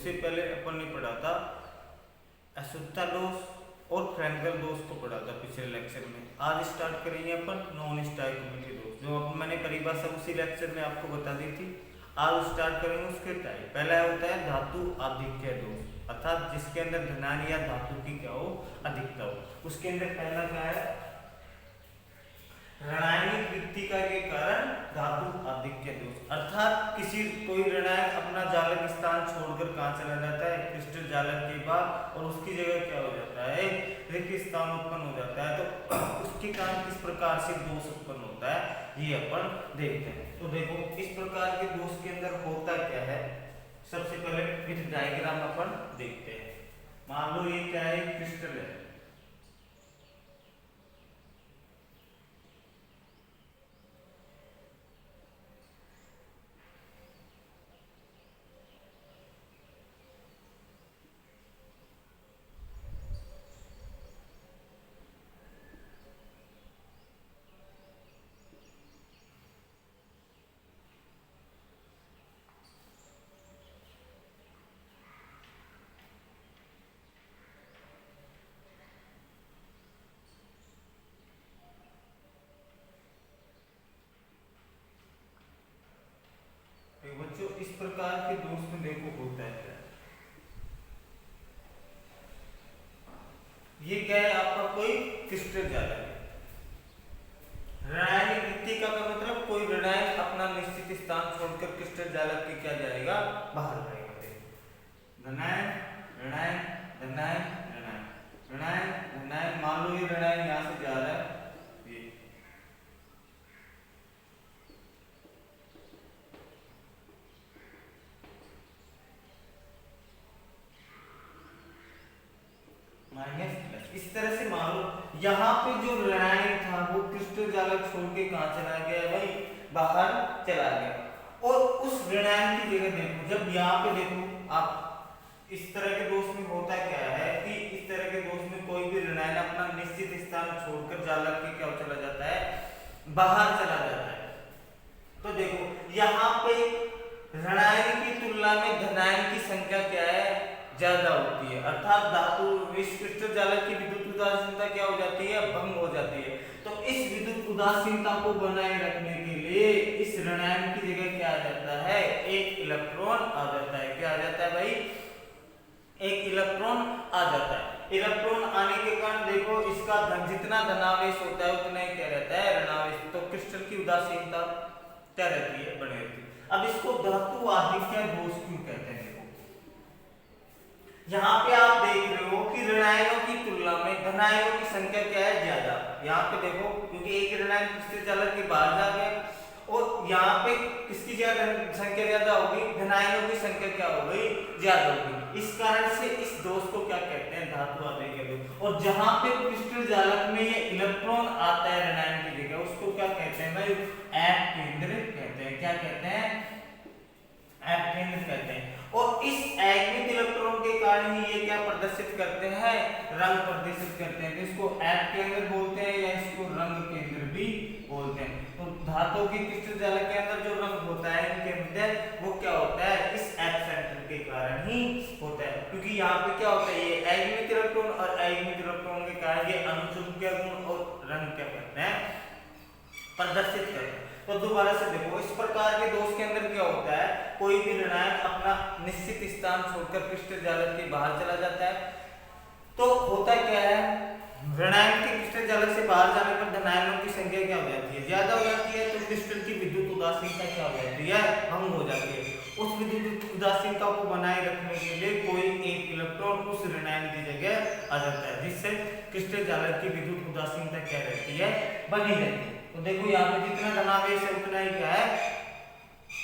उससे पहले अपन ने पढ़ा था अशुद्धता दोष और फ्रेंकल दोष को पढ़ा था पिछले लेक्चर में। आज स्टार्ट करेंगे अपन नॉन स्टोइकोमेट्री दोष, जो मैंने परिभाषा उसी लेक्चर में आपको बता दी थी। आज स्टार्ट करेंगे उसके टाइप। पहला होता है धातु आधिक्य दोष, अर्थात जिसके अंदर धनानी या धातु की क्या हो, अधिकता हो। उसके अंदर पहला क्या है, ऋणायनिक कृत्तिका के कारण धातु आधिक्य दोष, अर्थात किसी कोई ऋणायन अपना जालक स्थान छोड़कर कहाँ चला जाता है, क्रिस्टल जालक के बाद, और उसकी जगह क्या हो जाता है, रिक्त स्थान उत्पन्न हो जाता है। तो उसके कारण किस प्रकार से दोष उत्पन्न होता है ये अपन देखते हैं। तो देखो इस प्रकार के दोष के अंदर होता क्या है, सबसे पहले विथ डायग्राम अपन देखते हैं। मान लो ये क्या है, क्रिस्टल है, बच्चों इस प्रकार के दोष में देखो होता है क्या, ये क्या है आपका कोई क्रिस्टल जालक है। ऋणायनिक कृत्तिका का मतलब कोई ऋणायन अपना निश्चित स्थान छोड़कर क्रिस्टल जालक के क्या जाएगा, बाहर जाएगा। धनायन ऋणायन धनायन ऋणायन ऋणायन धनायन, मान लो ये ऋणायन यहाँ से जा रहा है, माइनस प्लस, इस तरह से मान लो यहाँ पे जो ऋणायन था वो क्रिस्टल जालक छोड़ के कहाँ चला गया भाई, बाहर चला गया। और उस ऋणायन की जगह देखो, जब यहाँ पे देखो आप इस तरह के दोष में होता क्या है कि इस तरह के दोष में कोई भी ऋणायन अपना निश्चित स्थान छोड़कर जालक के क्या चला जाता है, बाहर चला जाता है। तो देखो यहाँ पे ऋणायन की तुलना में धनायन की संख्या क्या है, ज्यादा होती है, अर्थात धातु इस क्रिस्टल जालक की विद्युत उदासीनता क्या हो जाती है, भंग हो जाती है। तो इस विद्युत उदासीनता को बनाए रखने के लिए इस ऋणायन की जगह क्या आ जाता है, एक इलेक्ट्रॉन आ जाता है। क्या आ जाता है भाई, एक इलेक्ट्रॉन आ जाता है। इलेक्ट्रॉन आने के कारण देखो इसका धन, जितना धनावेश होता है उतना ही क्या रहता है, ऋणावेश। तो क्रिस्टल की उदासीनता क्या रहती है, बनी रहती है। अब इसको धातु आधिक्य दोष क्यों कहते हैं, यहाँ पे आप देख रहे हो कि ऋणायनों की तुलना में धनायनों की संख्या क्या है, ज्यादा। यहाँ पे देखो क्योंकि एक ऋणायन क्रिस्टल जालक के बाहर जा गया, और यहाँ पे किसकी ज्यादा संख्या ज्यादा होगी, धनायनों की संख्या क्या हो गई, ज्यादा होगी। इस कारण से इस दोष को क्या कहते हैं, धातु आधिक्य दोष। और जहाँ पे क्रिस्टल जालक में ये इलेक्ट्रॉन आता है ऋणायन की जगह, उसको क्या कहते हैं भाई, ऐप केंद्र कहते हैं। क्या कहते हैं, ऐप केंद्र कहते हैं। और इस एगमित इलेक्ट्रॉन के कारण ही ये क्या प्रदर्शित करते हैं, रंग प्रदर्शित करते हैं। तो इसको ऐप केंद्र बोलते हैं या इसको रंग केंद्र भी बोलते हैं। तो धातु की क्रिस्टल जालक के अंदर जो रंग होता है इनके अंदर, वो क्या होता है, इस ऐप सेंटर के कारण ही होता है। क्योंकि यहाँ पे क्या होता है, ये एगमित इलेक्ट्रॉन और एगमित इलेक्ट्रॉन के कारण ये अनुचुंबकीय गुण और रंग क्या करते हैं, प्रदर्शित करते हैं। तो दोबारा से देखो, इस प्रकार के दोष के अंदर क्या होता है, कोई भी ऋणायन अपना निश्चित स्थान छोड़कर क्रिस्टल जालक के बाहर चला जाता है। तो होता क्या है, ऋणायन के क्रिस्टल जालक से बाहर जाने पर धनायनों की संख्या क्या हो जाती है, ज्यादा हो जाती है। तो क्रिस्टल की विद्युत उदासीनता क्या हो जाती है, भंग हो जाती है। उस विद्युत उदासीनता को बनाए रखने के लिए कोई एक इलेक्ट्रॉन उस ऋणायन की जगह आ जाता है, जिससे क्रिस्टल जालक की विद्युत उदासीनता क्या रहती है, बनी रहती है। तो देखो यहाँ पे जितना धनावेश है उतना ही क्या है,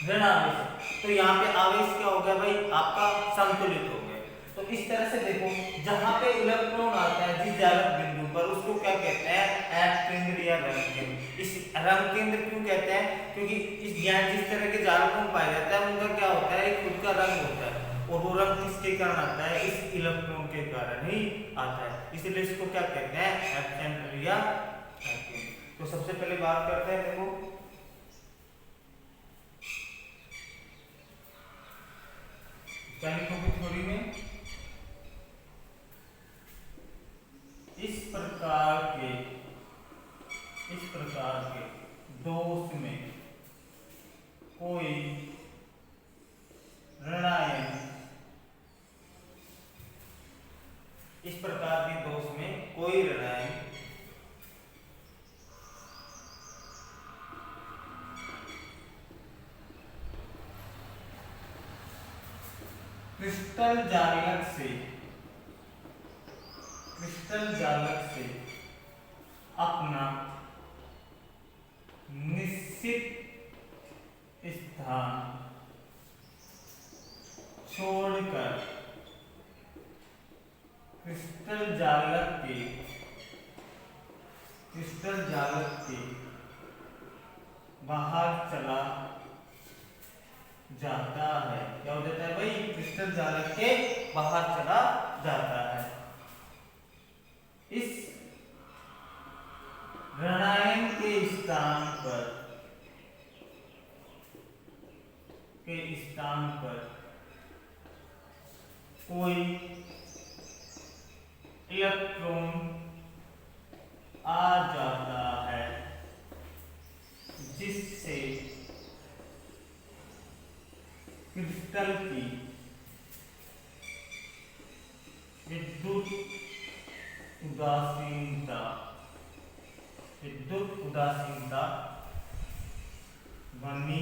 ऋणावेश। तो यहाँ पे आवेश क्या हो गया भाई, आपका संतुलित हो गया। तो इस तरह से देखो, जहां पे इलेक्ट्रॉन आता है जिस जालक बिंदु पर, उसको क्या कहते हैं, ऐप केंद्र या रंग केंद्र। इस रंग केंद्र क्यों कहते हैं, क्योंकि इस जिस तरह के जालकों में पाया जाता है उनका क्या होता है, खुद का रंग होता है। और वो रंग किसके कारण आता है, इस इलेक्ट्रॉन के कारण ही आता है। इसलिए इसको क्या कहते हैं, ऐप केंद्र या रंग केंद्र। तो सबसे पहले बात करते हैं, देखो क्या लिखोगे थ्योरी में? इस प्रकार के दोष में कोई ऋणायन, इस प्रकार के दोष में कोई ऋणायन क्रिस्टल जालक से अपना निश्चित स्थान छोड़कर क्रिस्टल जालक के बाहर चला जाता है। क्या हो जाता है भाई? क्रिस्टल जालक के बाहर चला जाता है। इस ऋणायन के स्थान पर कोई इलेक्ट्रॉन आ जाता है, जिससे क्रिस्टल की विद्युत उदासीनता बनी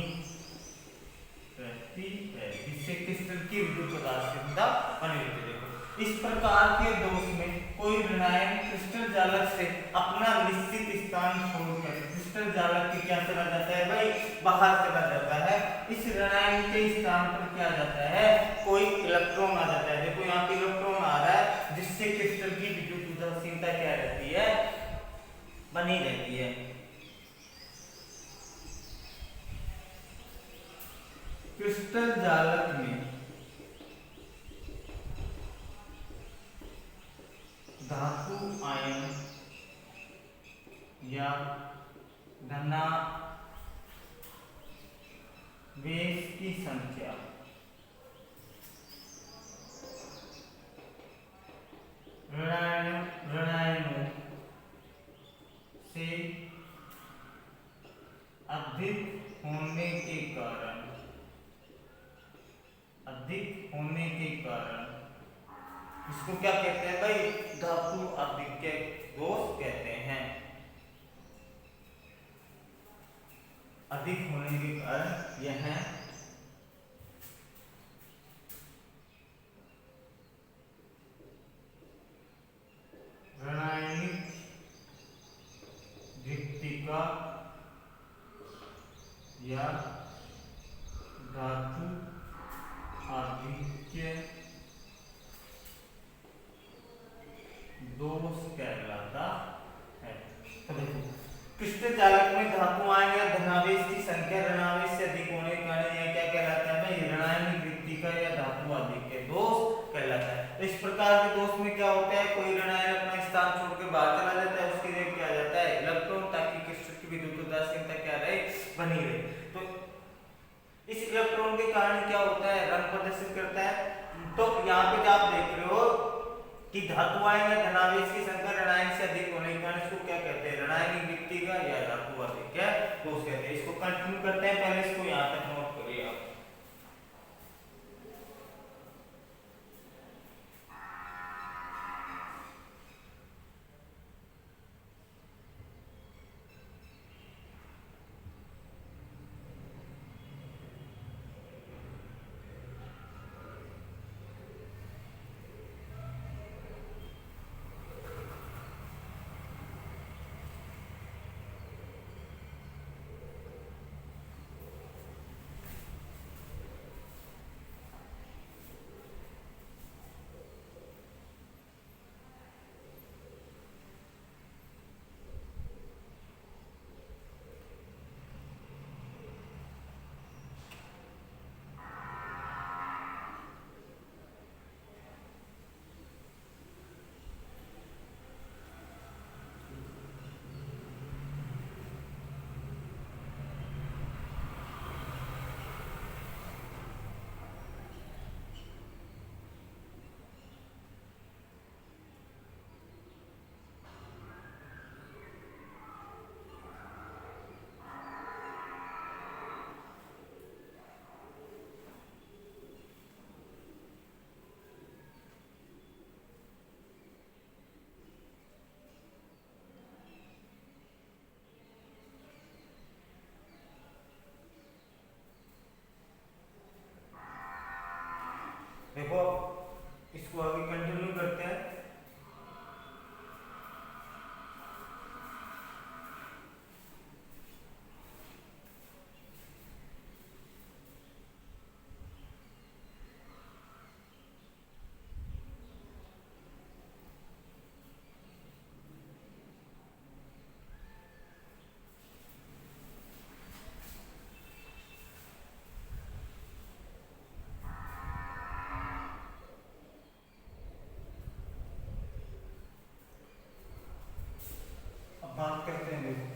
रहती है, जिससे क्रिस्टल की विद्युत उदासीनता बनी रहती है। देखो, इस प्रकार के दोष में कोई ऋणायन क्रिस्टल जालक से अपना निश्चित स्थान छोड़कर क्रिस्टल जालक के क्या चला जाता है भाई? बाहर चला जाता है। इस ऋणायन के स्थान पर क्या आ जाता है? कोई इलेक्ट्रॉन आ जाता है। देखो यहाँ पे इलेक्ट्रॉन आ रहा है, जिससे क्रिस्टल की विद्युत उदासीनता क्या रहती है? बनी रहती है। क्रिस्टल जालक में धातु आयन या धनावेश की संख्या ऋणायनों से अधिक होने के कारण इसको क्या कहते हैं भाई? धातु आधिक्य दोष कहते हैं। अधिक होने के कारण यह ऋणायनिक रिक्तिका या धातु आधिक्य दोष कहलाता है। तो देखो, क्रिस्टल जालक में धातु आयन या धनावेश की संख्या ऋणावेश से अधिक होने के कारण यह क्या कहलाता है भाई? ऋणायनिक रिक्तिका या धातु आधिक्य दोष कहलाता है। तो इस प्रकार के दोष में क्या होता है? कोई ऋणायन अपना स्थान छोड़ के बाहर चला जाता है, उसकी जगह क्या आ जाता है? इलेक्ट्रॉन, ताकि क्रिस्टल की विद्युत उदासीनता क्या रहे? बनी रहे। तो इस इलेक्ट्रॉन के कारण क्या होता है? रंग प्रदर्शित करता है। तो यहाँ पे आप देख रहे हो कि धातु आयन या धनावेश की संख्या ऋणायन से अधिक होने के कारण इसको क्या कहते हैं? ऋणायनिक रिक्तिका या धातु आधिक्य दोष कहते हैं। इसको कंटिन्यू करते हैं, पहले इसको यहाँ तक नोट करिए आप। देखो इसको आगे कंटिन्यू करते हैं। अब बात करते हैं देखो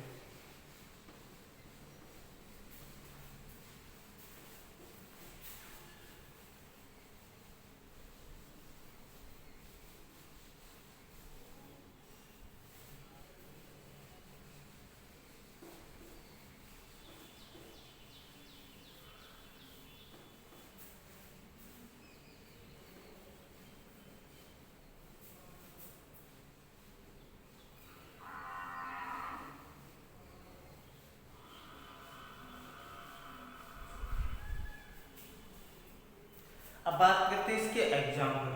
अब बात करते हैं इसके एग्जाम्पल।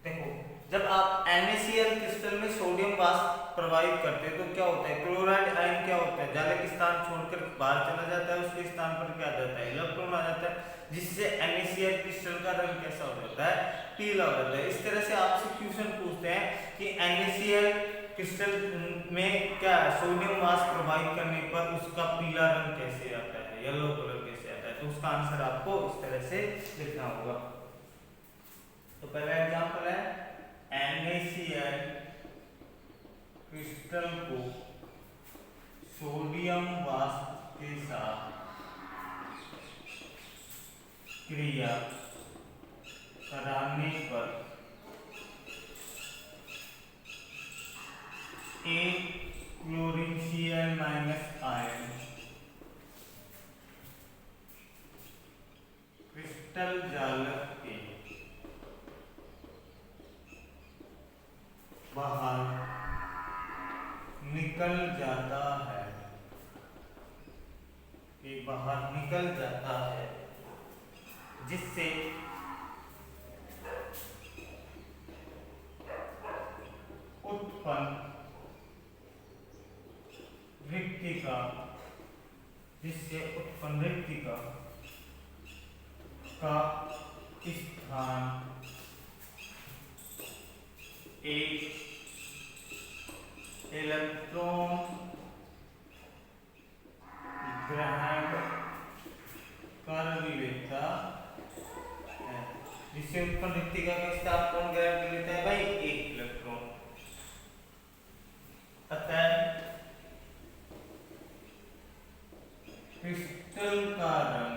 देखो जब आप NaCl क्रिस्टल में सोडियम वाष्प प्रवाहित करते हैं तो क्या होता है, क्लोराइड आयन क्या होता है, जालक स्थान छोड़कर बाहर चला जाता है, उसके स्थान पर क्या आ जाता है, इलेक्ट्रॉन आ जाता है, जिससे NaCl क्रिस्टल का रंग कैसा हो जाता है, पीला हो जाता है। इस तरह से आपसे क्वेश्चन पूछते हैं कि NaCl क्रिस्टल में क्या सोडियम वाष्प प्रवाहित करने पर उसका पीला रंग कैसे आता है, येलो कलर कैसे आता है, तो उसका आंसर आपको इस तरह से लिखना होगा। तो पहला एग्जांपल है NaCl क्रिस्टल को सोडियम वाष्प के साथ क्रिया कराने पर एक क्लोरीन Cl- आयन क्रिस्टल जालक के बाहर निकल जाता है, जिससे उत्पन्न रिक्तिका का स्थान एक इलेक्ट्रॉन ग्रहण कर लेता है, जिससे उत्पन्न रिक्तिका का स्थान कौन ग्रहण कर लेता है भाई, एक इलेक्ट्रॉन। अतः क्रिस्टल का रंग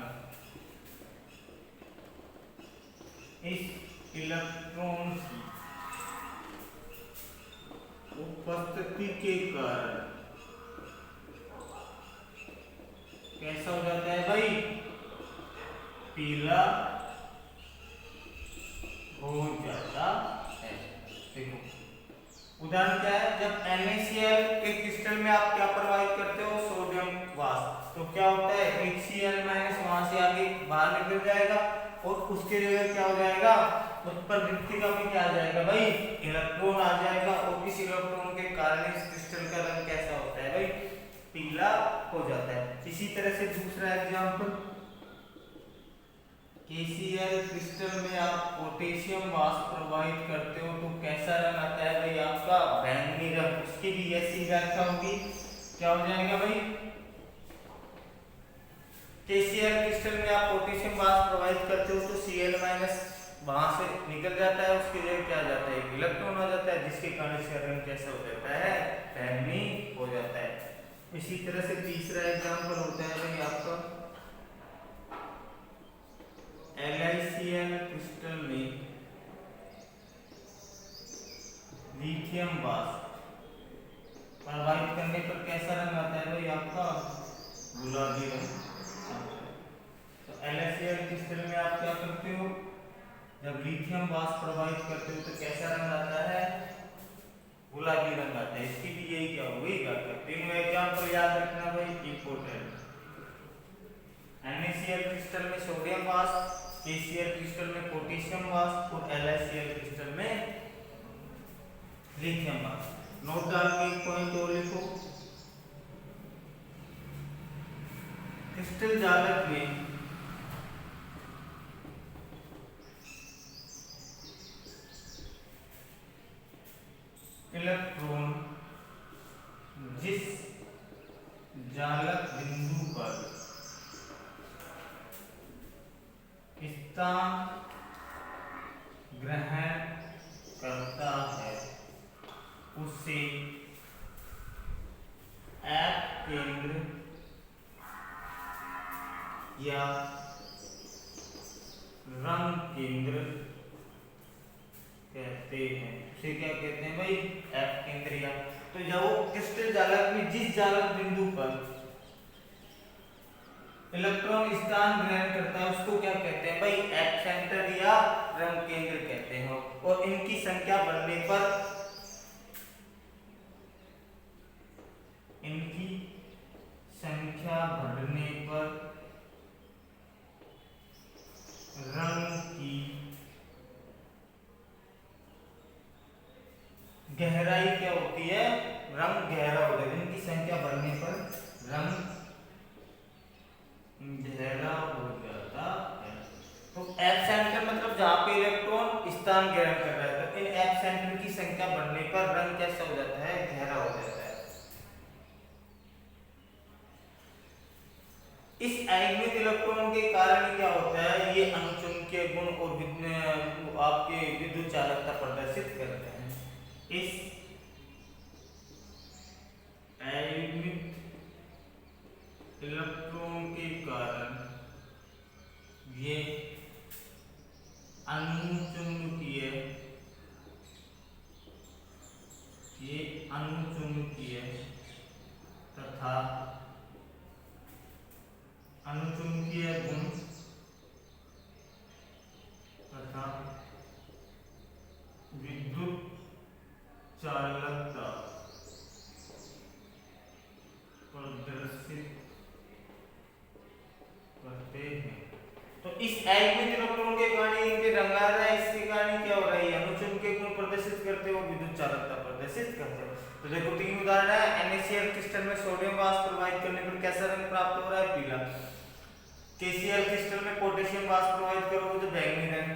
इस इलेक्ट्रॉन की उपस्थिति के कारण कैसा हो जाता है भाई, पीला हो जाता है। देखो उदाहरण क्या है, जब NaCl के क्रिस्टल में आप क्या प्रवाहित करते हो, सोडियम वाष्प, तो क्या होता है एक Cl- वहां से आगे बाहर निकल जाएगा और उसके जगह क्या हो जाएगा, उत्पन्न रिक्तिका में क्या आ जाएगा भाई, इलेक्ट्रॉन आ जाएगा, और इस इलेक्ट्रॉन के कारण इस क्रिस्टल का रंग कैसा होता है भाई, पीला हो जाता है। इसी तरह से दूसरा एग्जांपल, KCl क्रिस्टल में आप पोटेशियम वाष्प प्रवाहित करते हो तो कैसा रंग आता है भाई आपका, बैंगनी रंग। उसकी भी ऐसी व्याख्या होगी, क्या हो जाएगा भाई, KCl क्रिस्टल में आप पोटेशियम वाष्प प्रवाहित करते हो तो Cl- वहां से निकल जाता है, उसके जगह क्या आ जाता है, एक इलेक्ट्रॉन आ जाता है, जिसके कारण इसका रंग कैसा हो जाता है, बैंगनी हो जाता है। इसी तरह से तीसरा एग्जांपल होता है भाई आपका LiCl क्रिस्टल में लिथियम वाष्प प्रवाहित करने पर कैसा रंग आता है भाई आपका, गुलाबी रंग। तो LiCl क्रिस्टल में आप क्या करते हो, जब लिथियम वाष्प प्रवाहित करते हो तो कैसा रंग आता है, गुलाबी रंग आता है। इसकी भी यही क्या होगी, तीनों एग्जांपल याद रखना भाई, इंपोर्टेंट। NaCl क्रिस्टल में सोडियम वाष्प, KCl क्रिस्टल में पोटेशियम वाष्प और LaCl क्रिस्टल में लिथियम वाष्प। नोट डाल के एक पॉइंट और लिखो, क्रिस्टल जालक में इलेक्ट्रॉन जिस जालक बिंदु पर स्थान ग्रहण करता है उसे ऐप केंद्र या रंग केंद्र कहते हैं। उसे क्या कहते हैं भाई? ऐप केंद्र। या तो जब वो क्रिस्टल जालक में जिस जालक बिंदु पर इलेक्ट्रॉन स्थान ग्रहण करता है उसको क्या कहते हैं भाई? ऐप सेंटर या रंग केंद्र कहते हैं। और इनकी संख्या बढ़ने पर रंग की गहराई क्या होती है? रंग गहरा हो जाता है। इनकी संख्या बढ़ने पर रंग गहरा हो जाता है। तो एफ सेंटर मतलब जहां पे इलेक्ट्रॉन स्थान ग्रहण कर रहा है, तो इन एफ सेंटर की संख्या बढ़ने पर रंग कैसा हो जाता है? गहरा हो जाता है। इस आयनिक इलेक्ट्रॉन के कारण क्या होता है? ये अनुचुंबकीय गुण और आपके विद्युत चालकता प्रदर्शित करते हैं। इस आयनिक इलेक्ट्रॉन के कारण ये अनुचुंबकीय तथा अनुचुंबकीय गुण तथा विद्युत चालकता प्रदर्शित करते हैं। तो इस आयनिक इलेक्ट्रॉन के कारण इनके रंग आ रहा है, इसके कारण क्या हो रहा है? अनुचुंबकीय गुण प्रदर्शित करते हो, विद्युत चालकता प्रदर्शित करते हो। तो देखो तीन उदाहरण है। NaCl क्रिस्टल में सोडियम वाष्प प्रवाहित करने पर कैसा रंग प्राप्त हो रहा है? पीला। KCl क्रिस्टल में पोटेशियम वाष्प प्रवाहित करोगे तो बैंगनी रंग।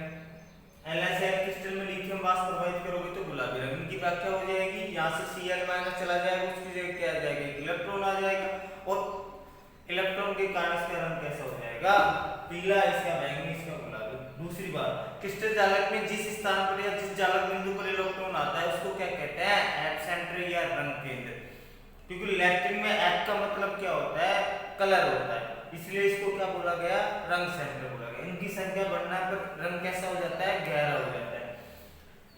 LaCl क्रिस्टल में लिथियम वाष्प प्रवाहित करोगे तो गुलाबी रंग। इनकी व्याख्या हो जाएगी, यहाँ से Cl माइनस चला जाएगा, उसकी जगह क्या आ जाएगा? इलेक्ट्रॉन आ जाएगा। और इलेक्ट्रॉन के कारण इसका रंग कैसा हो जाएगा? पीला, इसका बैंगनी, इसका गुलाबी। दूसरी बात, क्रिस्टल जालक में जिस स्थान पर या जिस जालक बिंदु पर इलेक्ट्रॉन आता है उसको क्या कहते हैं? ऐप सेंटर या रंग केंद्र। क्योंकि लैटिन में ऐप का मतलब क्या होता है? कलर होता है, इसलिए इसको क्या बोला गया? रंग सेंटर बोला गया। इनकी संख्या बढ़ने पर रंग कैसा हो जाता है? गहरा हो जाता है।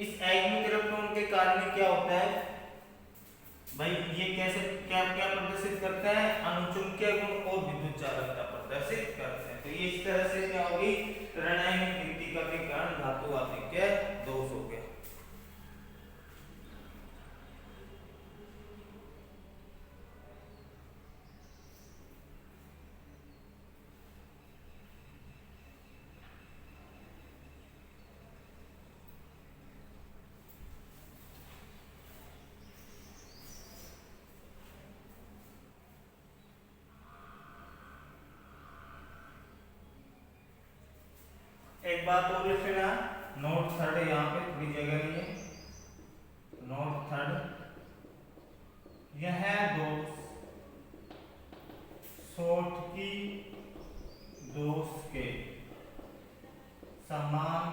इस आयनिक इलेक्ट्रॉन के कारण क्या होता है भाई? ये कैसे क्या क्या प्रदर्शित करते हैं? अनुचुंबकीय गुण और विद्युत चालकता प्रदर्शित करते हैं। तो ये इस तरह से क्या होगी? ऋणायनिक विक्रिया के कारण धातु आधिक्य दोष हो गया। एक बात और लिख लेना, नोट थर्ड यहाँ पे थोड़ी जगह नहीं है। नोट थर्ड, यह दोष शॉर्टकी दोष के समान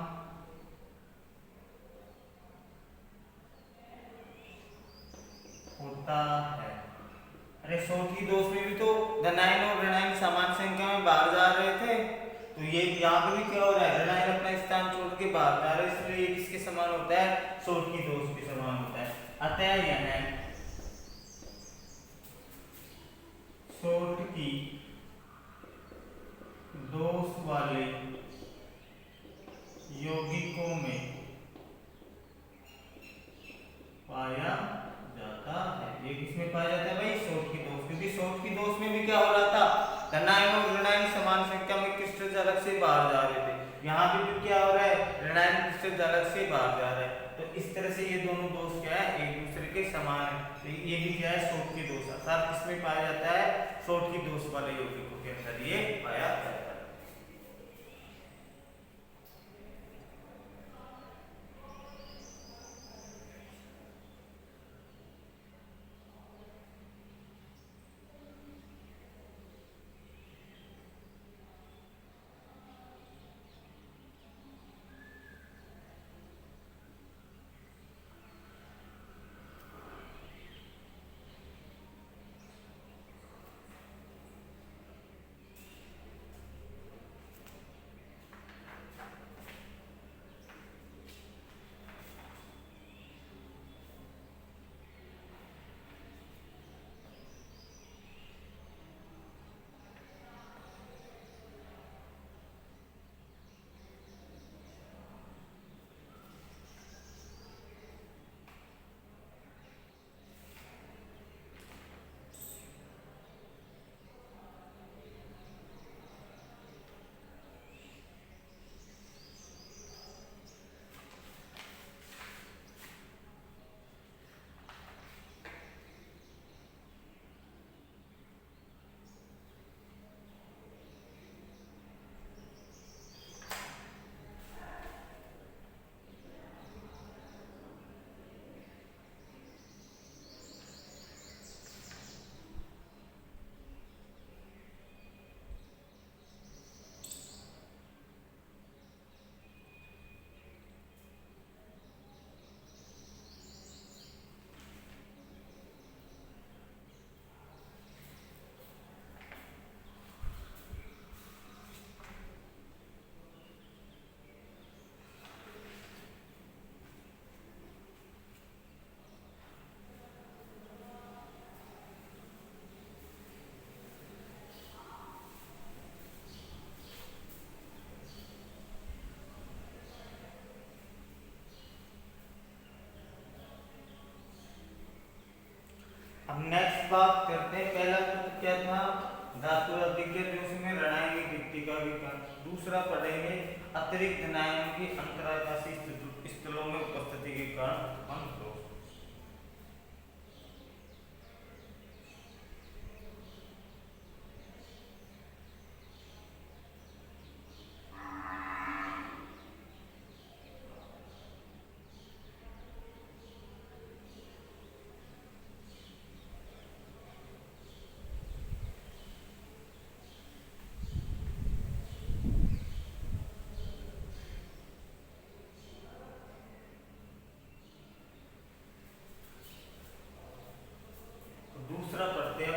होता है। अरे शॉर्टकी दोष में भी तो धनायन और ऋणायन समान संख्या में बाहर जा रहे थे, तो ये यहाँ पे भी क्या हो रहा है? ऋणायन अपना स्थान छोड़ के बाहर जा रहे हैं, इसलिए ये किसके समान होता है? शॉर्टकी दोष के समान होता है। अतः यह शॉर्टकी दोष वाले यौगिकों में पाया जाता है। ये किसमें पाया जाता है भाई? शॉर्टकी दोष। क्योंकि शॉर्टकी दोष में भी क्या हो रहा था? धनायन और ऋणायन समान संख्या से बाहर जा रहे थे, यहाँ पे भी क्या हो रहा है, ऋणायन क्रिस्टल जालक से बाहर जा रहा है। तो इस तरह से ये दोनों दोष क्या है, एक दूसरे के समान है। तो ये भी क्या है, शोथ के दोष अर्थात किसमें पाया जाता है, शोथ की दोष वाले यौगिकों के अंदर ये पाया जाता है। अब नेक्स्ट बात करते हैं, पहला तो क्या था, धातु अधिक्य में ऋणायन की वृत्ति का विज्ञान। दूसरा पढ़ेंगे अतिरिक्त ऋणायनों की अंतराकाशी स्थलों में उपस्थिति के कारण अंतरोष। दूसरा पढ़ते हैं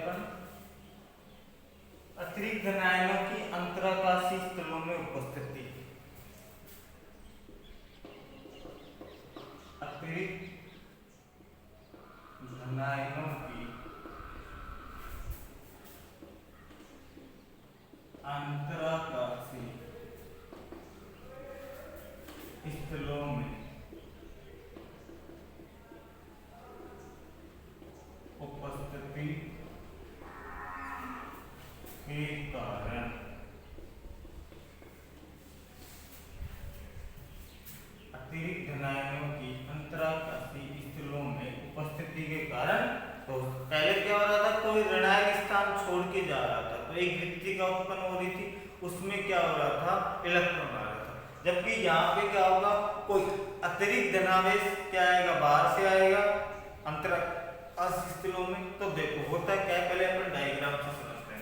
अपन अतिरिक्त ऋणायनों की अंतराकाशी स्थलों में उपस्थिति। अतिरिक्त ऋणायनों की अंतराकाशी स्थलों में उपस्थिति के कारण अतिरिक्त ऋणायनों की अंतराकाशी स्थलों में उपस्थिति के कारण, तो पहले क्या हो रहा था, कोई ऋणायन स्थान छोड़ के जा रहा था तो एक वृत्ति का उत्पन्न हो रही थी, उसमें क्या हो रहा था, इलेक्ट्रॉन आ रहा था। जबकि यहाँ पे क्या होगा, कोई अतिरिक्त धनावेश क्या आएगा, बाहर से आएगा अंतराकाश स्थलों में। तो देखो होता क्या है, पहले अपन डायग्राम से समझते हैं।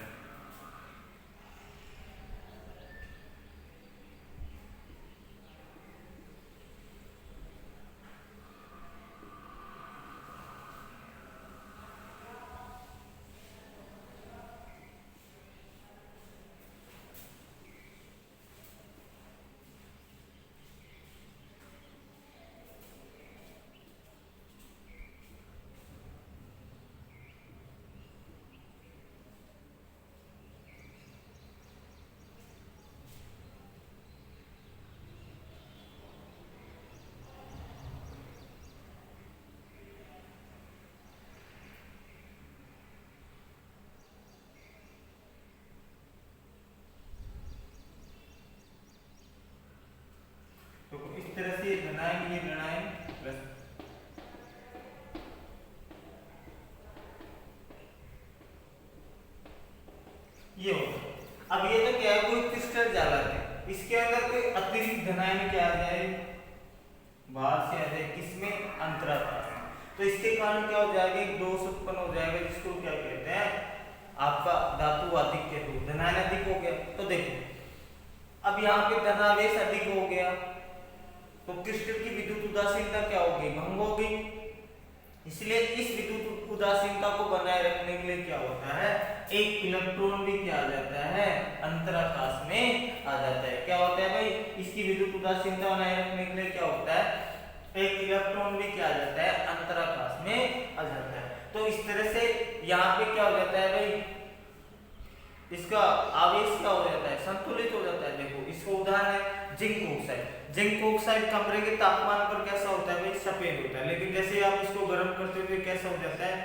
तो इस तरह से ऋणायन, ये ऋणायन प्लस ये होगा। अब ये तो क्या है, कोई क्रिस्टल जालक है, इसके अंदर कोई अतिरिक्त धनायन क्या आ जाए, बाहर से आ जाए, किसमें, अंतराकाश में। तो इसके कारण क्या हो जाएगा, एक दोष उत्पन्न हो जाएगा, जिसको क्या कहते हैं, आपका धातु आधिक्य दोष, धनायन अधिक हो गया। तो देखो अब यहाँ पे धनावेश अधिक हो गया, तो क्रिस्टल की विद्युत उदासीनता क्या होगी, भंग होगी। इसलिए इस विद्युत उदासीनता को बनाए रखने के लिए क्या होता है, एक इलेक्ट्रॉन भी क्या आ जाता है, अंतराकाश में आ जाता है। क्या होता है भाई, इसकी विद्युत उदासीनता बनाए रखने के लिए क्या होता है, एक इलेक्ट्रॉन भी क्या आ जाता है, अंतराकाश में आ जाता है। तो इस तरह से यहाँ पे क्या हो जाता है भाई, इसका आवेश क्या हो जाता है, संतुलित हो जाता है। देखो इसका उदाहरण है जिंक ऑक्साइड। जिंक ऑक्साइड कमरे के तापमान पर कैसा होता है भाई, सफेद होता है, लेकिन जैसे आप इसको गर्म करते हुए कैसा हो जाता है,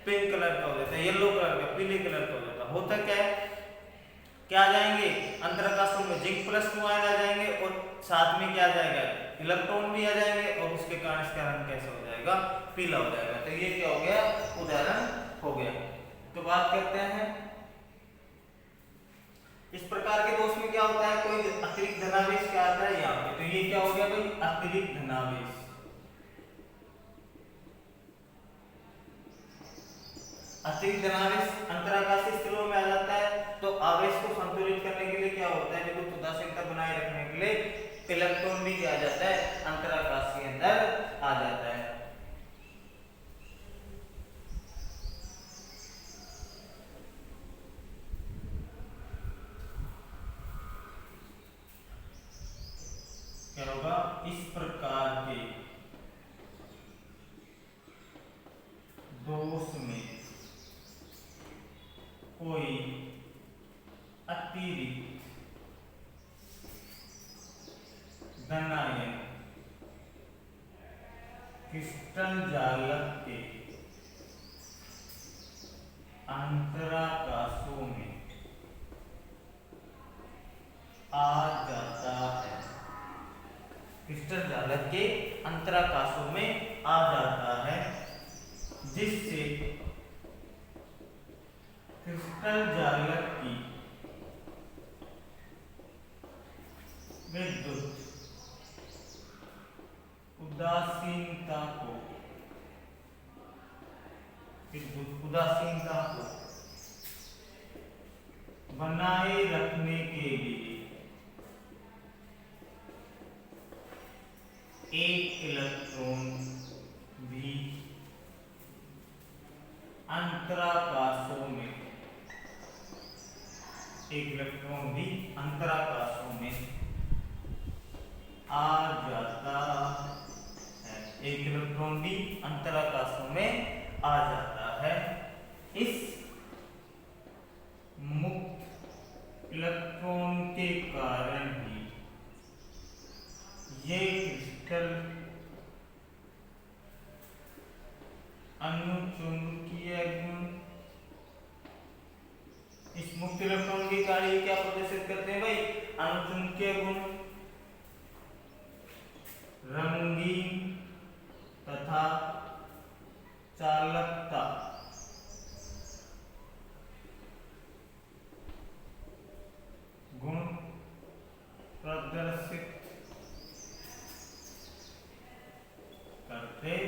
पिंक कलर का हो जाता है, येलो कलर का, पीले कलर का हो जाता है। होता क्या है, क्या आ जाएंगे, अंतराकाशों में जिंक +2 आयन आ जाएंगे और साथ में क्या आ जाएगा, इलेक्ट्रॉन भी आ जाएंगे, और उसके कारण इसका रंग कैसा हो जाएगा, पीला हो जाएगा। तो ये क्या हो गया, उदाहरण हो गया। तो बात करते हैं इस प्रकार के दोष में क्या होता है, कोई अतिरिक्त धनावेश क्या आता है यहाँ पे। तो ये क्या हो गया भाई, अतिरिक्त धनावेश। अतिरिक्त धनावेश अंतराकाशीय स्थलों में आ जाता है। तो आवेश को संतुलित करने के लिए क्या होता है, विद्युत उदासीनता बनाए रखने के लिए इलेक्ट्रॉन भी क्या आ जाता है, अंतराकाश के अंदर आ जाता है। क्या होगा, इस प्रकार के दोष में कोई अतिरिक्त धनायन क्रिस्टल जालक के अंतराकाशों में आ जाता है, क्रिस्टल जालक के अंतराकाशों में आ जाता है, जिससे क्रिस्टल जालक की विद्युत उदासीनता को बनाए रखने के लिए एक इलेक्ट्रॉन भी अंतराकाशों में आ जाता है, एक इलेक्ट्रॉन भी अंतराकाशों में आ जाता है। इस मुक्त इलेक्ट्रॉन के कारण ही ये क्रिस्टल अनुचुंबकीय गुण, इस मुक्त इलेक्ट्रॉन के कारण ये क्या प्रदर्शित करते हैं भाई, अनुचुंबकीय गुण, रंगीन तथा चालकता गुण प्रदर्शित करते हैं।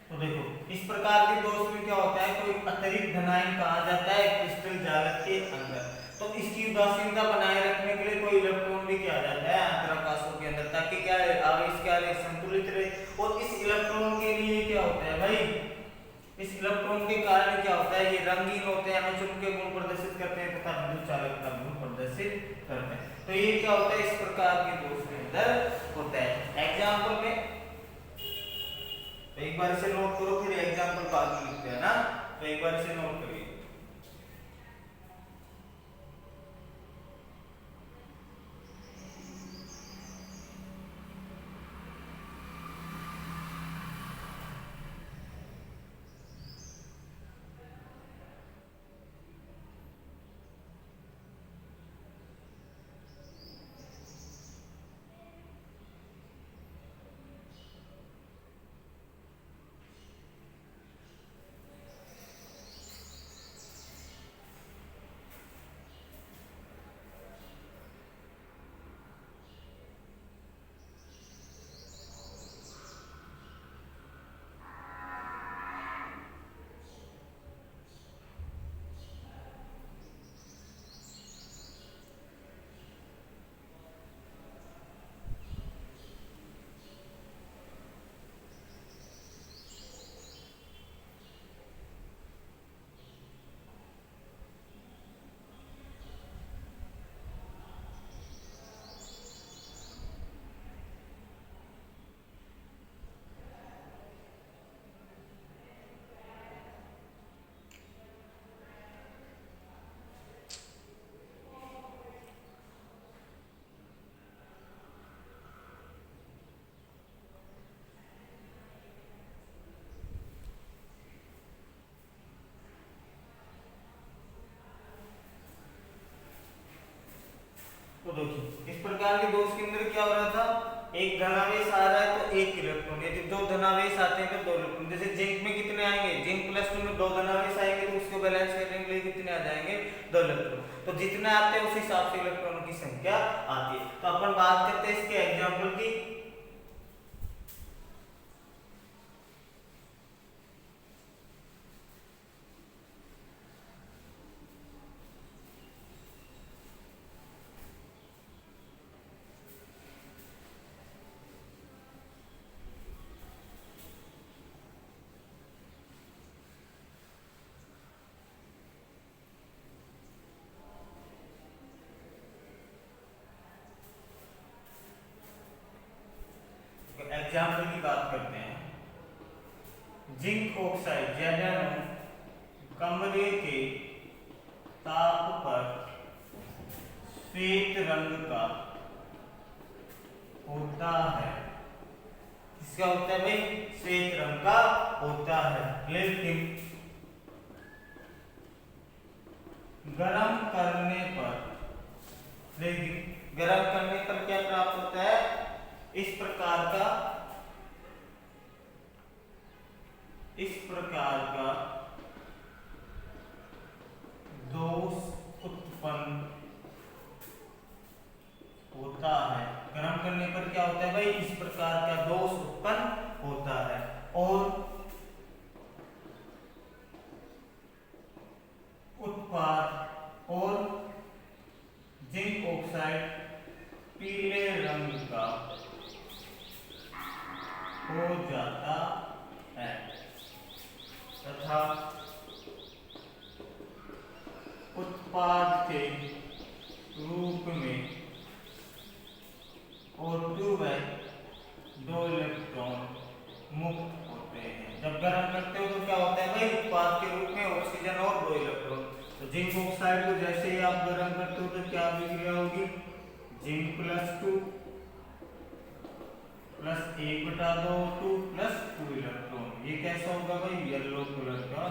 तो देखो इस प्रकार के दोष में क्या होता है, कोई अतिरिक्त धनायन कहा जाता है क्रिस्टल जालक के अंदर। तो इसकी उदासीनता बनाए रखने के लिए कोई इलेक्ट्रॉन भी किया जाता है अंतराकाशों के अंदर, ताकि क्या है आवेश क्या रहे, संतुलित रहे। और इस इलेक्ट्रॉन के लिए क्या होता है भाई, इस इलेक्ट्रॉन के कारण क्या होता है, ये रंगीन होते हैं, चुंबकीय गुण प्रदर्शित करते हैं तथा विद्युत चालकता गुण प्रदर्शित करते हैं। तो ये क्या होता है, इस प्रकार के दोष के अंदर होता है। एग्जाम्पल में एक बार इसे नोट करो, फिर एग्जाम्पल बाद में लिखते हैं ना, तो एक बार इसे नोट करिए। तो देखिए इस प्रकार के दोष के अंदर क्या हो रहा था, एक धनावेश आ रहा है तो एक इलेक्ट्रॉन, यदि दो धनावेश आते हैं तो दो इलेक्ट्रॉन। जैसे जिंक में कितने आएंगे, जिंक +2 में दो धनावेश आएंगे तो उसको बैलेंस करने के लिए कितने आ जाएंगे, दो इलेक्ट्रॉन। तो जितने आते हैं उस हिसाब से इलेक्ट्रॉनों की संख्या आती है। तो अपन बात करते हैं इसके एग्जाम्पल की। एग्जाम्पल की बात करते हैं। जिंक ऑक्साइड Zn कमरे के ताप पर श्वेत रंग का होता है। किसका होता है भाई, श्वेत रंग का होता है। लेकिन गरम करने पर क्या प्राप्त होता है, इस प्रकार का दोष उत्पन्न होता है। गर्म करने पर क्या होता है भाई, इस प्रकार का दोष उत्पन्न होता है। और उत्पाद और जिंक ऑक्साइड पीले रंग का हो जाता है तथा उत्पाद के रूप में O2 व 2 इलेक्ट्रॉन मुक्त होते हैं। जब गर्म करते हो तो क्या होता है भाई, उत्पाद के रूप में ऑक्सीजन और 2 इलेक्ट्रॉन। तो जिंक ऑक्साइड को जैसे ही आप गर्म करते हो तो क्या अभिक्रिया होगी, जिंक +2 + 1/2 O2 + 2 इलेक्ट्रॉन। ये कैसा होगा भाई, येलो कलर का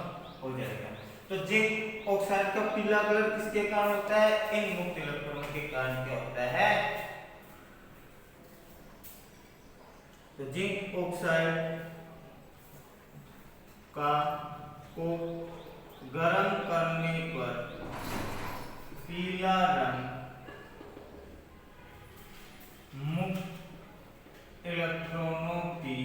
हो जाएगा। तो जिंक ऑक्साइड का पीला कलर किसके कारण होता है, इन मुक्त इलेक्ट्रॉनों के कारण क्या होता है। तो जिंक ऑक्साइड को गर्म करने पर पीला रंग मुक्त इलेक्ट्रॉनों की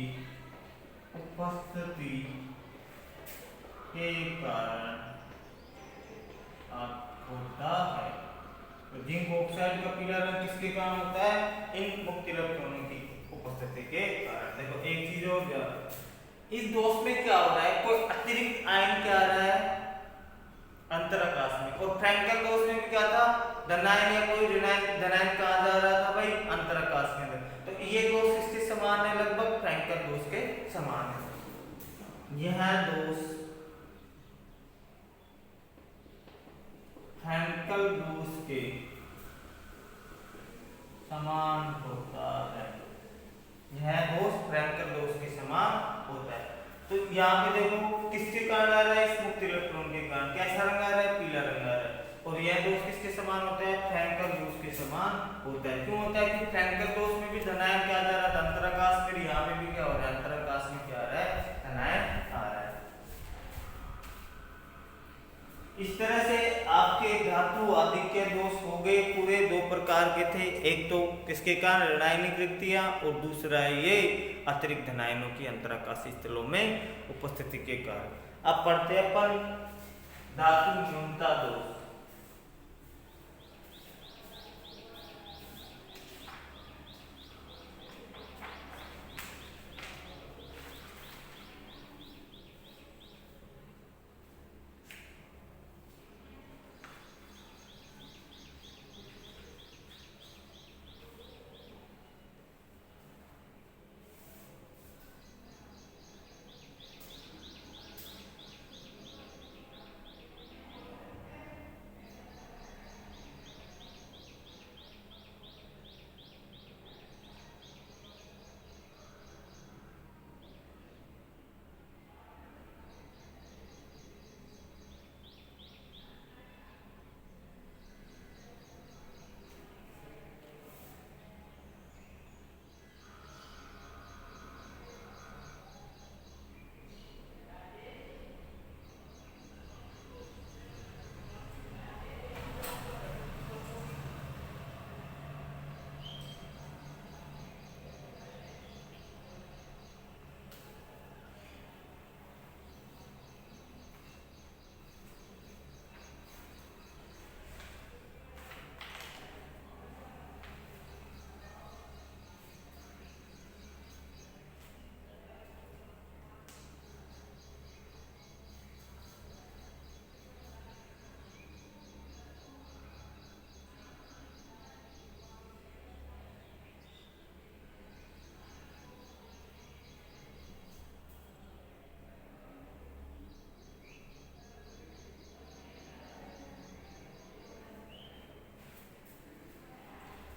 मुक्त इलेक्ट्रॉनों की उपस्थिति के कारण। देखो एक चीज और इस दोष में क्या हो रहा है, कोई अतिरिक्त आयन क्या आ रहा है अंतराकाश में, और फ्रैंकल दोष में भी क्या था, धनायन या कोई ऋणायन धनायन कहाँ जा रहा था भाई, अंतराकाश में। तो ये दोष किसके समान है, लगभग फ्रैंकल दोष के समान है। यह दोष फ्रैंकल दोष के समान होता है, यह दोष फ्रैंकल दोष के समान होता है। तो यहाँ पे देखो किसके कारण आ रहा है, इस मुक्त इलेक्ट्रॉन के कारण। कैसा रंग आ रहा है, पीला रंग आ रहा है। और यह दोष किसके समान होता है, फ्रैंकल दोष के समान होता है। क्यों होता है, कि फ्रैंकल दोष में भी धनायन क्या जा रहा था अंतराकाश में, यहाँ पे भी क्या हो रहा है अंतराकाश में क्या आ रहा है, धनायन आ रहा है। इस तरह से आपके धातु आधिक्य दोष हो गए, पूरे दो प्रकार के थे। एक तो किसके कारण, ऋणायनिक रिक्तियां, और दूसरा है ये अतिरिक्त धनायनों की अंतराकाशीय स्थलों में उपस्थिति के कारण। अब पढ़ते हैं अपन धातु न्यूनता दोष।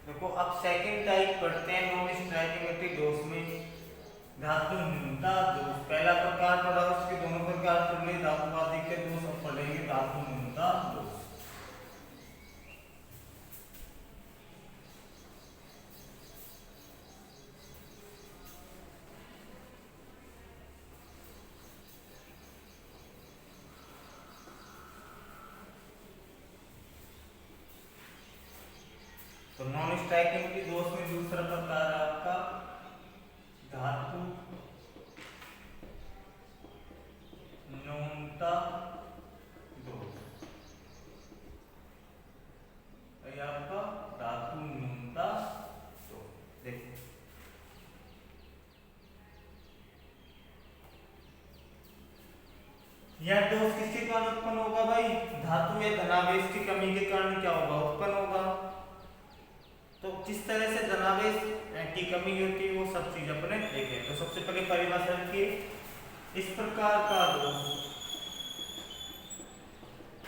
देखो अब सेकंड टाइप पढ़ते हैं नॉन स्टैटिक दोष में धातु न्यूनता दोष। पहला प्रकार पढ़ा, उसके दोनों प्रकार पढ़ लिए, धातु आधिक्य दोष। अब पढ़ेंगे धातु न्यूनता दोष। तो नॉन स्ट्राइकिंग दोष में दूसरा प्रकार है आपका धातु न्यूनता दोष। ये आपका धातु न्यूनता दोष। देखो यह दोष किसके कारण उत्पन्न होगा भाई, धातु या धनावेश की कमी के कारण क्या होगा, उत्पन्न होगा। तो किस तरह से धनावेश की कमी होती है वो सब चीज अपने देखें। तो सबसे पहले परिभाषा की, इस प्रकार का दोष,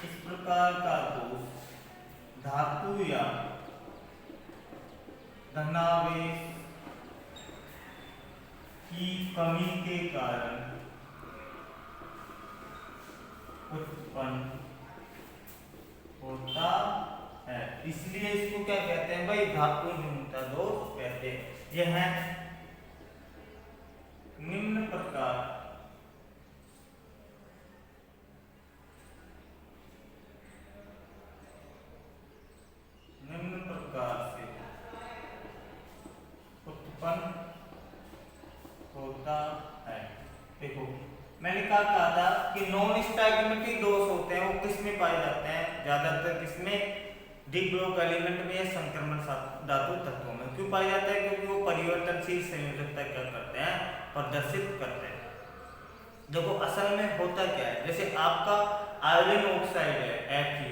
इस प्रकार का दोष धातु या धनावेश की कमी के कारण उत्पन्न होता है, इसलिए इसको क्या कहते हैं भाई, धातु न्यूनता दोष कहते हैं। यह है निम्न प्रकार से उत्पन्न होता है। देखो मैंने कहा था कि नॉन स्टैग्मेटिक दोष होते हैं वो किस में पाए जाते हैं, ज्यादातर किसमें, डी ब्लॉक एलिमेंट में या संक्रमण धातु तत्वों में। क्यों पाया जाता है? क्योंकि वो परिवर्तनशील संयोजकता क्या करते हैं? प्रदर्शित करते हैं। देखो असल में होता क्या है, जैसे आपका आयरन ऑक्साइड है Fu,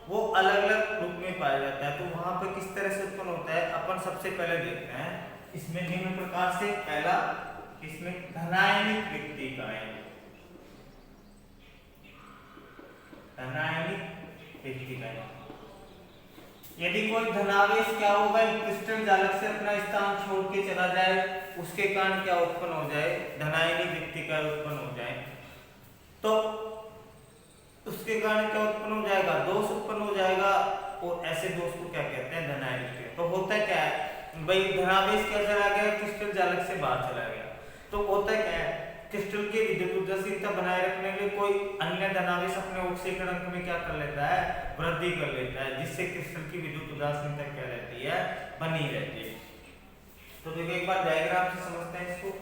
वो अलग अलग रूप में पाया जाता है, तो वहां पे किस तरह से उत्पन्न होता है अपन सबसे पहले देखते हैं। इसमें निम्न प्रकार से, पहला इसमें धनायनिक रिक्तिकाएं, धनायनिक रिक्तिकाएं। यदि कोई धनावेश क्या होगा, क्रिस्टल जालक से अपना स्थान छोड़ के चला जाए, उसके कारण क्या उत्पन्न हो जाए? धनायनिक रिक्तिकाएं उत्पन्न हो जाए। तो उसके कारण क्या उत्पन्न हो जाएगा? दोष उत्पन्न हो जाएगा, और ऐसे दोष को क्या कहते हैं? धनायनिक। तो होता क्या है भाई, धनावेश क्या चला गया? क्रिस्टल जालक से बाहर चला गया, तो होता क्या है, क्रिस्टल की विद्युत उदासीनता बनाए रखने के लिए कोई अन्य धनावेश अपने ऑक्सीकरण अंक में क्या कर लेता है? वृद्धि कर लेता है, जिससे क्रिस्टल की विद्युत उदासीनता क्या रहती है? बनी रहती है। तो देखो एक बार डायग्राम से समझते हैं इसको।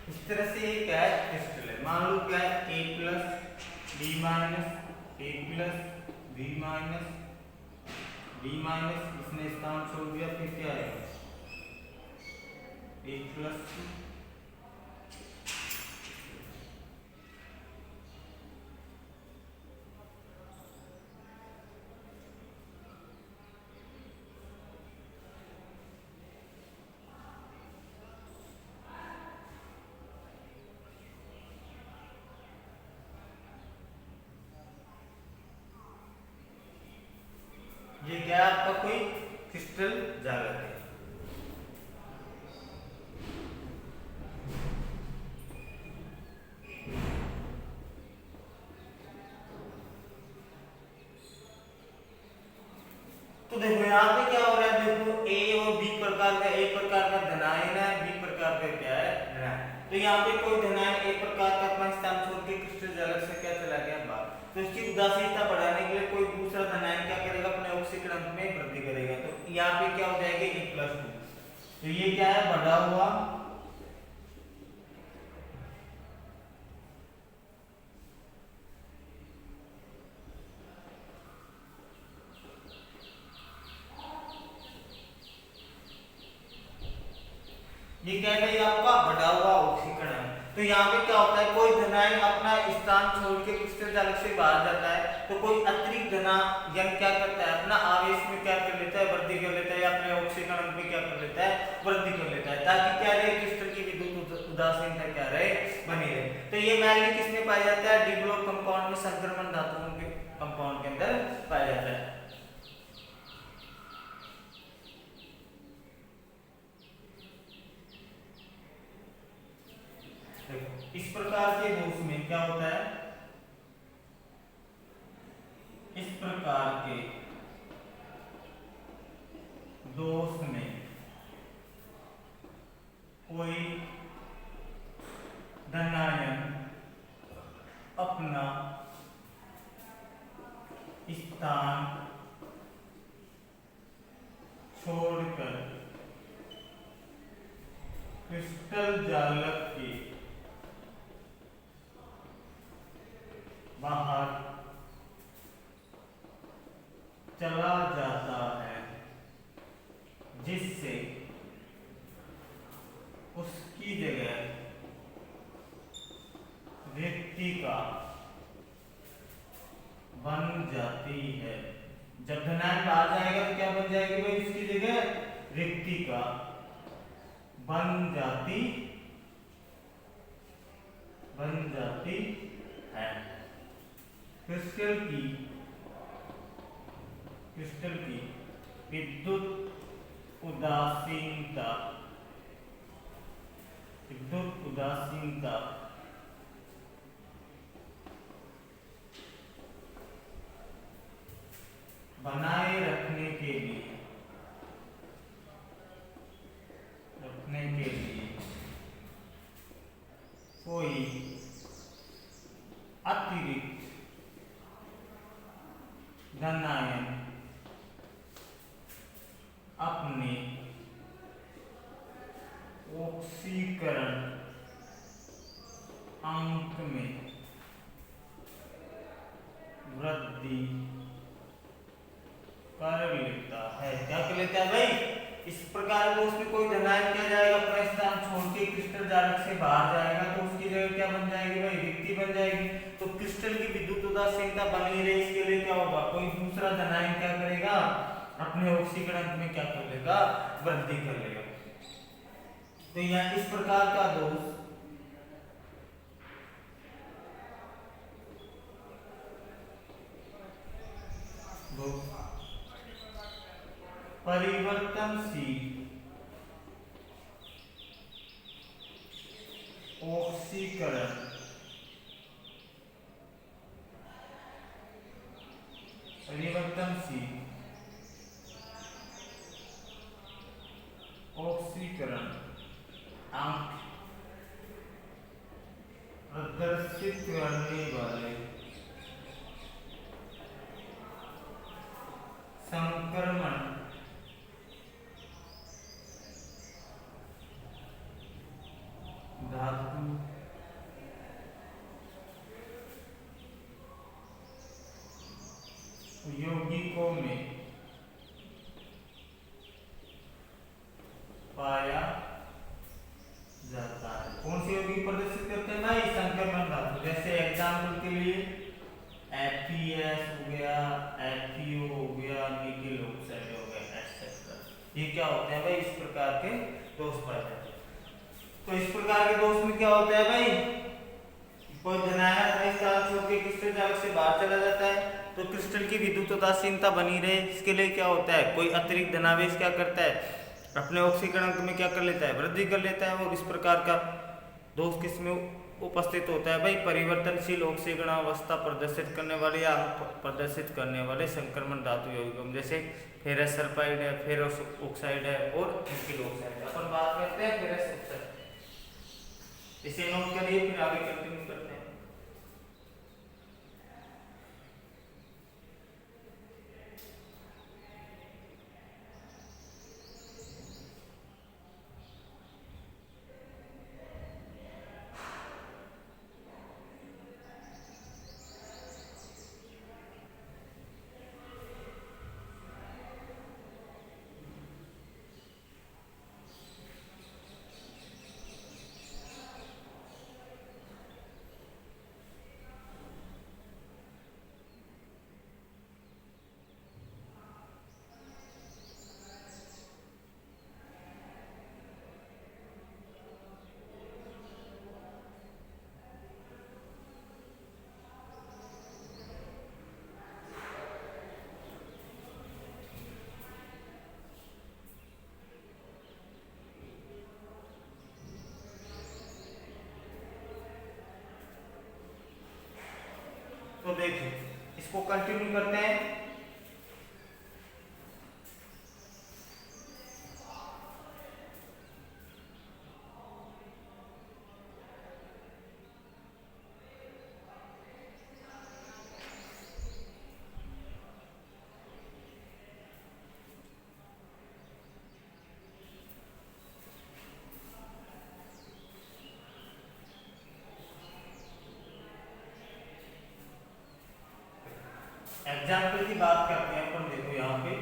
इस तरह से ये क्या है? क्रिस्टल है। मान लो क्या है? A plus B minus, A plus B minus, B minus, इसने स्थान छोड़ दिया, फिर क्या आएगा? A प्लस, ये क्या है आपका? कोई क्रिस्टल जालक है। तो देखो यहाँ पे क्या हो रहा है, देखो A और B प्रकार का, A प्रकार का धनायन है, B प्रकार का क्या है? ऋणायन। तो यहाँ पे कोई धनायन A प्रकार का अपना स्थान छोड़ के क्रिस्टल जालक से क्या चला गया? बाहर। तो इसकी उदासीनता बढ़ाने के लिए कोई दूसरा धनायन क्या करेगा? अपने ऑक्सीकरण अंक में वृद्धि करेगा। तो यहाँ पे क्या हो जाएगा? A+2। तो ये क्या है? बढ़ा हुआ ये क्या है? आपका बढ़ा हुआ ऑक्सीकरण। तो यहाँ पे क्या होता है, कोई धनायन अपना स्थान छोड़ के क्रिस्टल जालक से बाहर जाता है, तो कोई अतिरिक्त धनायन क्या करता है? अपना आवेश में क्या कर लेता है? वृद्धि कर लेता है, या अपने ऑक्सीकरण में क्या कर लेता है? वृद्धि कर लेता है, ताकि क्या रहे? क्रिस्टल की विद्युत उदासीनता क्या रहे? बनी रहे। तो ये मैंने किसमें पाया जाता है? डी ब्लॉक कंपाउंड में, संक्रमण धातुओं के कंपाउंड के अंदर पाया जाता है। इस प्रकार के दोष में क्या होता है? इस प्रकार के दोष में कोई धनायन अपना स्थान छोड़कर क्रिस्टल जालक के बाहर चला जाता है, जिससे उसकी जगह रिक्तिका बन जाती है। जब धनायन बाहर जाएगा तो क्या बन जाएगी भाई? उसकी जगह रिक्तिका बन जाती है। क्रिस्टल की विद्युत उदासीनता बनाए रखने के लिए कोई अतिरिक्त धनायन अपने ऑक्सीकरण अंक में वृद्धि कर लेता है। क्या कर लेता है भाई? इस प्रकार को उसमें कोई धनायन किया जाएगा, अपना स्थान छोड़ के क्रिस्टल जालक से बाहर जाएगा, तो उसकी जगह क्या बन जाएगी भाई? रिक्ति बन जाएगी। तो क्रिस्टल की विद्युत उदासीनता बनी रहे, इसके लिए क्या होगा? कोई दूसरा धनायन क्या करेगा? अपने ऑक्सीकरण अंक में क्या कर लेगा? वृद्धि कर लेगा। तो यहाँ इस प्रकार का दोष परिवर्तनशील ऑक्सीकरण अंक प्रदर्शित करने वाले संक्रमण धातु यौगिकों में पाया जाता है। कौन से यौगिक प्रदर्शित करते हैं भाई? संक्रमण धातु। जैसे एग्जाम्पल के लिए FeS हो गया, FeO हो गया, निकेल ऑक्साइड हो गया, एक्सेट्रा। ये क्या होते हैं भाई? इस प्रकार के दोष पाए जाते हैं। तो इस प्रकार के दोष में क्या होता है भाई? कोई धनायन अपने स्थान छोड़ के क्रिस्टल जालक से बाहर चला जाता है, तो क्रिस्टल की विद्युत उदासीनता बनी रहे, इसके लिए क्या होता है? कोई अतिरिक्त धनावेश क्या करता है? अपने ऑक्सीकरण अंक में क्या कर लेता है? वृद्धि कर लेता है। और इस प्रकार का दोष किसमें उपस्थित होता है भाई? परिवर्तनशील ऑक्सीकरण अवस्था प्रदर्शित करने वाले या प्रदर्शित करने वाले संक्रमण धातु यौगिकों, जैसे फेरस सल्फाइड है, फेरस ऑक्साइड है और निकेल ऑक्साइड। अपन बात करते हैं फेरस ऑक्साइड, इसे नोट करिए, फिर आगे कंटिन्यू करते हैं। तो देखिए, इसको कंटिन्यू करते हैं। एग्जाम्पल की बात करते हैं अपन। देखो यहाँ पे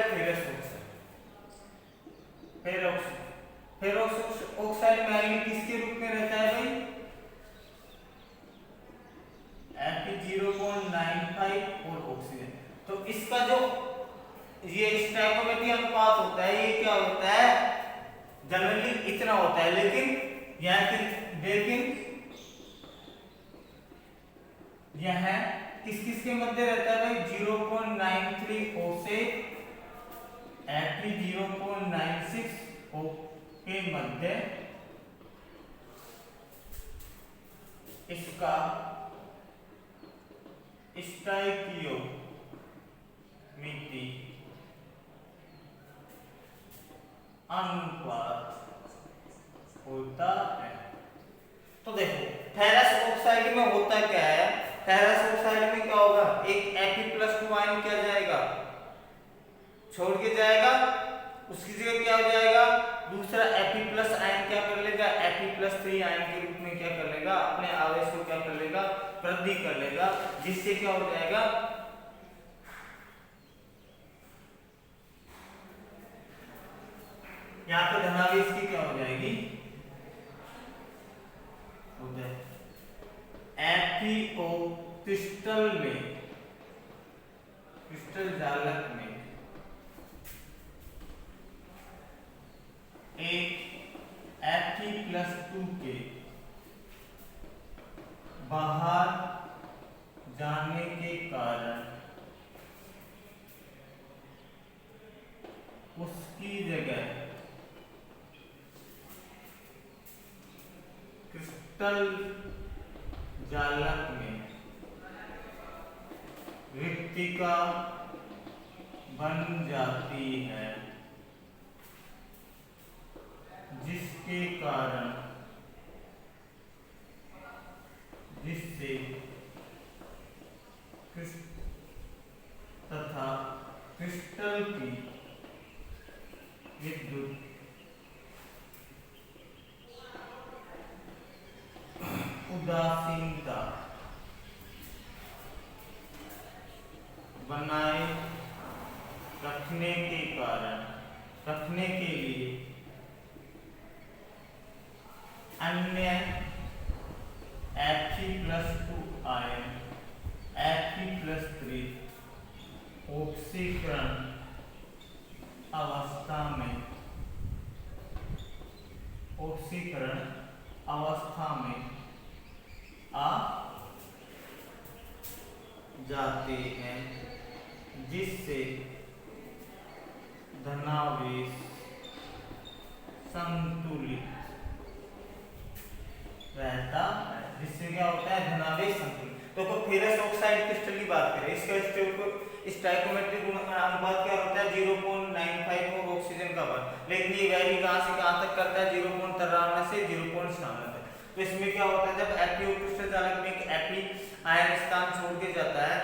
फेरस ऑक्साइड। फेरस ऑक्साइड में किसके रूप में रहता है भाई? Fe0.95 और ऑक्सीजन। तो इसका जो ये स्टोइकोमेट्री अनुपात होता है, ये क्या होता है? जनरली इतना होता है, लेकिन यह किस किस के मध्य रहता है भाई? 0.93 O से Fe0.96 O के मध्य इसका स्टोइकियोमेट्री अनुपात होता है। तो देखो फेरस ऑक्साइड में होता क्या है? फेरस ऑक्साइड में क्या होगा? एक Fe+2 आयन क्या जाएगा? छोड़ के जाएगा, उसकी जगह क्या हो जाएगा? दूसरा Fe+ आयन क्या कर लेगा? Fe+3 आयन के रूप में क्या कर लेगा? अपने आवेश को क्या कर लेगा? वृद्धि कर लेगा, जिससे क्या हो जाएगा? यहाँ पे धनावेश की क्या हो जाएगी? FeO क्रिस्टल जालक में एक Fe+2 के बाहर जाने के कारण उसकी जगह क्रिस्टल जालक में रिक्तिका बन जाती है, जिससे तथा क्रिस्टल की विद्युत उदासीनता बनाए रखने के लिए अन्य Fe+2 आयन Fe+3 ऑक्सीकरण अवस्था में आ जाते हैं, जिससे धनावेश संतुलित रहता है। जिससे क्या होता है? धनावेश संतुलित। तो फेरस ऑक्साइड क्रिस्टल की बात करें, इसका स्टोइकोमेट्रिक अनुपात क्या होता है? 0.95 और ऑक्सीजन का 1, लेकिन ये वैरी कहां से कहां तक करता है? 0.93 से 0.96 तक। तो इसमें क्या होता है? जब FeO क्रिस्टल जालक में एक Fe आयन स्थान छोड़ के जाता है,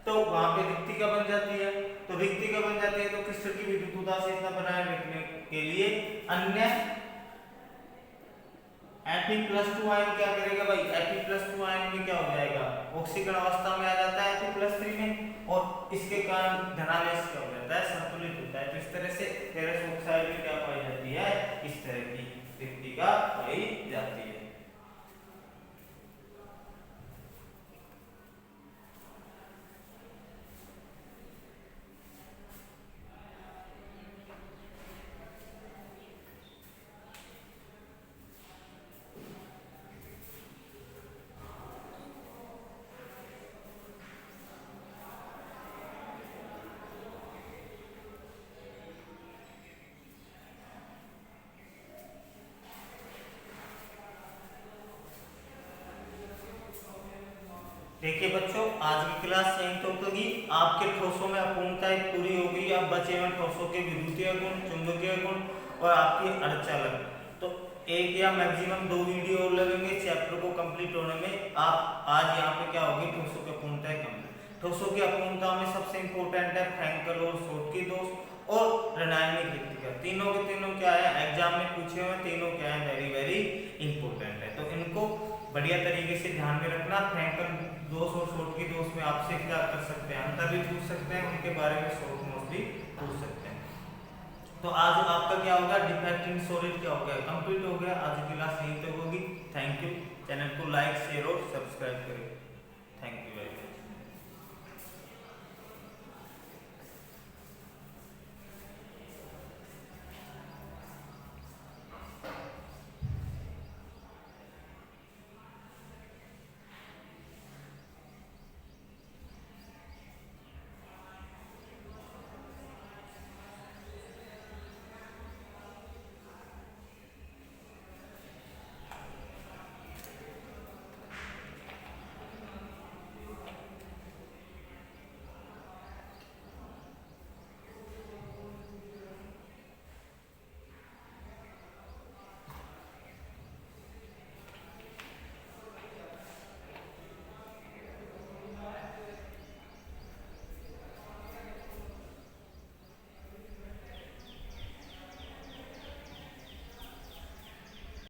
तो वहां पे रिक्तिका बन जाती है। तो रिक्तिका बन जाती है, तो क्रिस्टल की विद्युत उदासीनता बनाए रखने के लिए अन्य Fe+2 आयन क्या करेगा भाई? Fe+2 आयन में क्या हो जाएगा? ऑक्सीकरण अवस्था में आ जाता है Fe+3 में, और इसके कारण धनावेश क्या हो जाता है? संतुलित होता है। तो इस तरह से फेरस ऑक्साइड में क्या पाई जाती है? इस तरह की रिक्तिका पाई जाती है। देखिए बच्चों, आज की क्लास यहीं तक होगी। आपके ठोसों में अपूर्णताएं पूरी हो गई। अब बचे हुए ठोसों के विद्युतीय गुण, चुंबकीय गुण और आपकी अर्धचालक। तो एक या मैक्सिमम 2 वीडियो और लगेंगे चैप्टर को कंप्लीट होने में। आप आज यहाँ पे क्या होगी? ठोसों की अपूर्णताएं कंप्लीट। ठोसों की अपूर्णता में सबसे इंपॉर्टेंट है फ्रैंकल और शॉर्टकी दोष और रणनीतिक रिक्तिका। तीनों के तीनों क्या है? एग्जाम में पूछे हुए तीनों क्या है? वेरी वेरी इंपॉर्टेंट है। तो इनको बढ़िया तरीके से ध्यान में रखना। फ्रैंकल दोष और शॉर्टकी दोष में आपसे क्या कर सकते हैं? अंतर भी पूछ सकते हैं, उनके बारे में शॉर्ट नोट्स भी पूछ सकते हैं। तो आज आपका क्या होगा, डिफेक्ट इन सॉलिड क्या हो गया, कंप्लीट हो गया। आज की क्लास यहीं तक होगी। Thank you. चैनल को लाइक शेयर और सब्सक्राइब करें। Thank you very much.